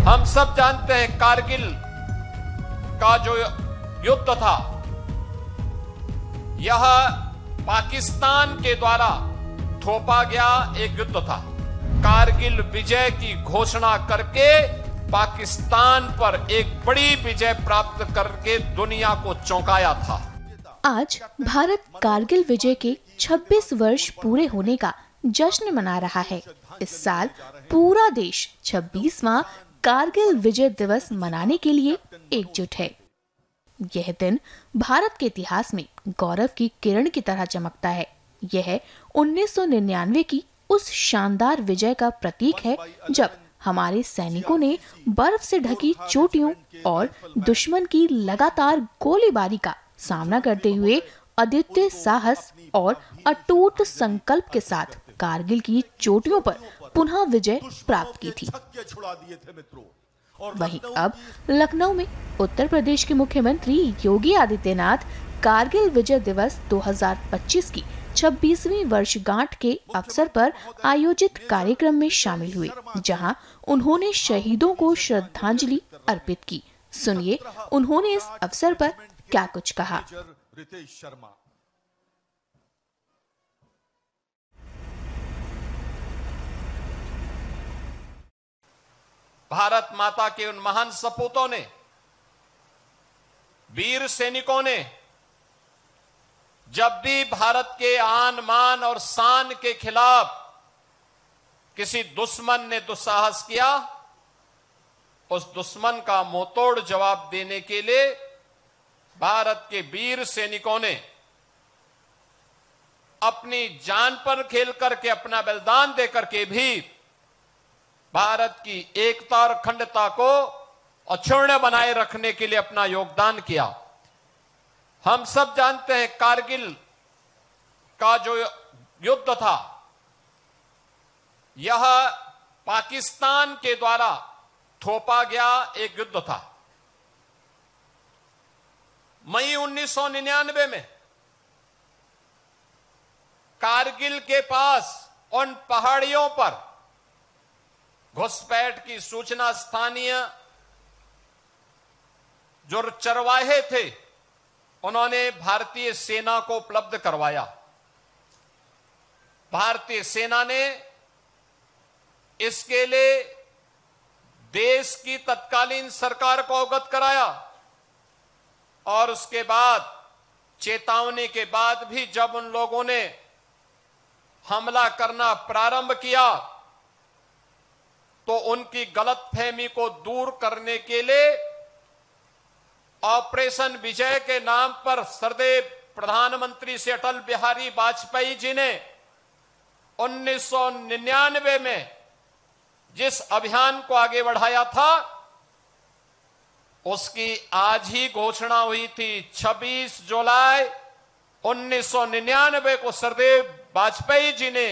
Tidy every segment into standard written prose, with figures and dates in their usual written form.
हम सब जानते हैं कारगिल का जो युद्ध था, यह पाकिस्तान के द्वारा थोपा गया एक युद्ध था। कारगिल विजय की घोषणा करके पाकिस्तान पर एक बड़ी विजय प्राप्त करके दुनिया को चौंकाया था। आज भारत कारगिल विजय के 26 वर्ष पूरे होने का जश्न मना रहा है। इस साल पूरा देश 26वां कारगिल विजय दिवस मनाने के लिए एकजुट है। यह दिन भारत के इतिहास में गौरव की किरण की तरह चमकता है। यह 1999 की उस शानदार विजय का प्रतीक है जब हमारे सैनिकों ने बर्फ से ढकी चोटियों और दुश्मन की लगातार गोलीबारी का सामना करते हुए अद्वितीय साहस और अटूट संकल्प के साथ कारगिल की चोटियों पर पुनः विजय प्राप्त की थी। वहीं अब लखनऊ में उत्तर प्रदेश के मुख्यमंत्री योगी आदित्यनाथ कारगिल विजय दिवस 2025 की 26वीं वर्षगांठ के अवसर पर आयोजित कार्यक्रम में शामिल हुए, जहां उन्होंने शहीदों को श्रद्धांजलि अर्पित की। सुनिए उन्होंने इस अवसर पर क्या कुछ कहा। भारत माता के उन महान सपूतों ने, वीर सैनिकों ने जब भी भारत के आन मान और शान के खिलाफ किसी दुश्मन ने दुस्साहस किया, उस दुश्मन का मुंहतोड़ जवाब देने के लिए भारत के वीर सैनिकों ने अपनी जान पर खेल करके, अपना बलिदान देकर के भी भारत की एकता और अखंडता को अक्षुण्ण बनाए रखने के लिए अपना योगदान किया। हम सब जानते हैं कारगिल का जो युद्ध था, यह पाकिस्तान के द्वारा थोपा गया एक युद्ध था। मई 1999 में कारगिल के पास उन पहाड़ियों पर घुसपैठ की सूचना स्थानीय जो चरवाहे थे उन्होंने भारतीय सेना को उपलब्ध करवाया। भारतीय सेना ने इसके लिए देश की तत्कालीन सरकार को अवगत कराया और उसके बाद चेतावनी के बाद भी जब उन लोगों ने हमला करना प्रारंभ किया तो उनकी गलतफहमी को दूर करने के लिए ऑपरेशन विजय के नाम पर सदैव प्रधानमंत्री से अटल बिहारी वाजपेयी जी ने 1999 में जिस अभियान को आगे बढ़ाया था, उसकी आज ही घोषणा हुई थी। 26 जुलाई 1999 को सरदेव वाजपेयी जी ने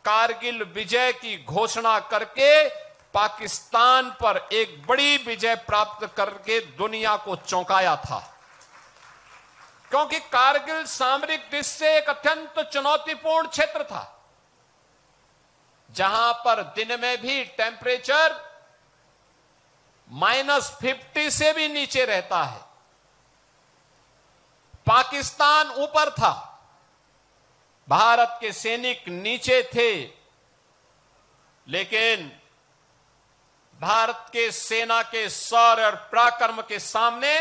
कारगिल विजय की घोषणा करके पाकिस्तान पर एक बड़ी विजय प्राप्त करके दुनिया को चौंकाया था। क्योंकि कारगिल सामरिक दृष्टि से एक अत्यंत चुनौतीपूर्ण क्षेत्र था, जहां पर दिन में भी टेम्परेचर -50 से भी नीचे रहता है। पाकिस्तान ऊपर था, भारत के सैनिक नीचे थे, लेकिन भारत के सेना के शौर्य और पराक्रम के सामने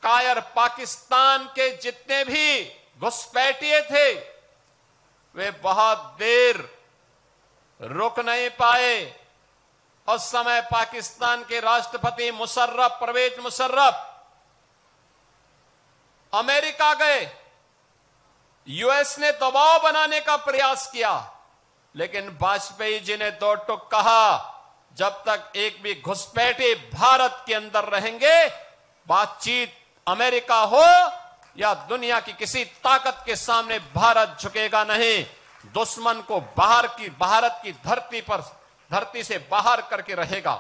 कायर पाकिस्तान के जितने भी घुसपैठिए थे, वे बहुत देर रुक नहीं पाए। उस समय पाकिस्तान के राष्ट्रपति परवेज मुशर्रफ अमेरिका गए, यूएस ने दबाव बनाने का प्रयास किया, लेकिन वाजपेयी जी ने दो टूक कहा, जब तक एक भी घुसपैठे भारत के अंदर रहेंगे, बातचीत अमेरिका हो या दुनिया की किसी ताकत के सामने भारत झुकेगा नहीं। दुश्मन को भारत की धरती से बाहर करके रहेगा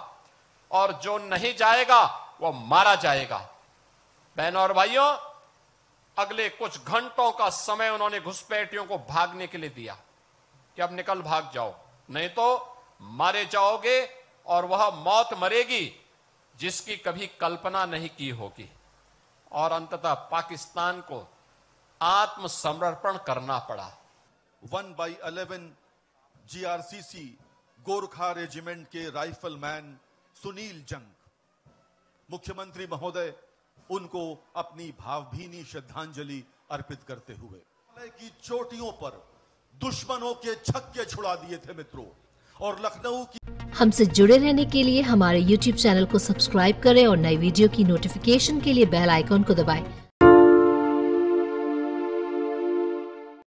और जो नहीं जाएगा वो मारा जाएगा। बहनों और भाइयों, अगले कुछ घंटों का समय उन्होंने घुसपैठियों को भागने के लिए दिया कि अब निकल भाग जाओ, नहीं तो मारे जाओगे और वह मौत मरेगी जिसकी कभी कल्पना नहीं की होगी। और अंततः पाकिस्तान को आत्मसमर्पण करना पड़ा। 1/11 GRCC गोरखा रेजिमेंट के राइफलमैन सुनील जंग, मुख्यमंत्री महोदय उनको अपनी भावभीनी श्रद्धांजलि अर्पित करते हुए की चोटियों पर दुश्मनों के छक्के छुड़ा दिए थे मित्रों। और लखनऊ की हमसे जुड़े रहने के लिए हमारे YouTube चैनल को सब्सक्राइब करें और नई वीडियो की नोटिफिकेशन के लिए बेल आइकॉन को दबाएं।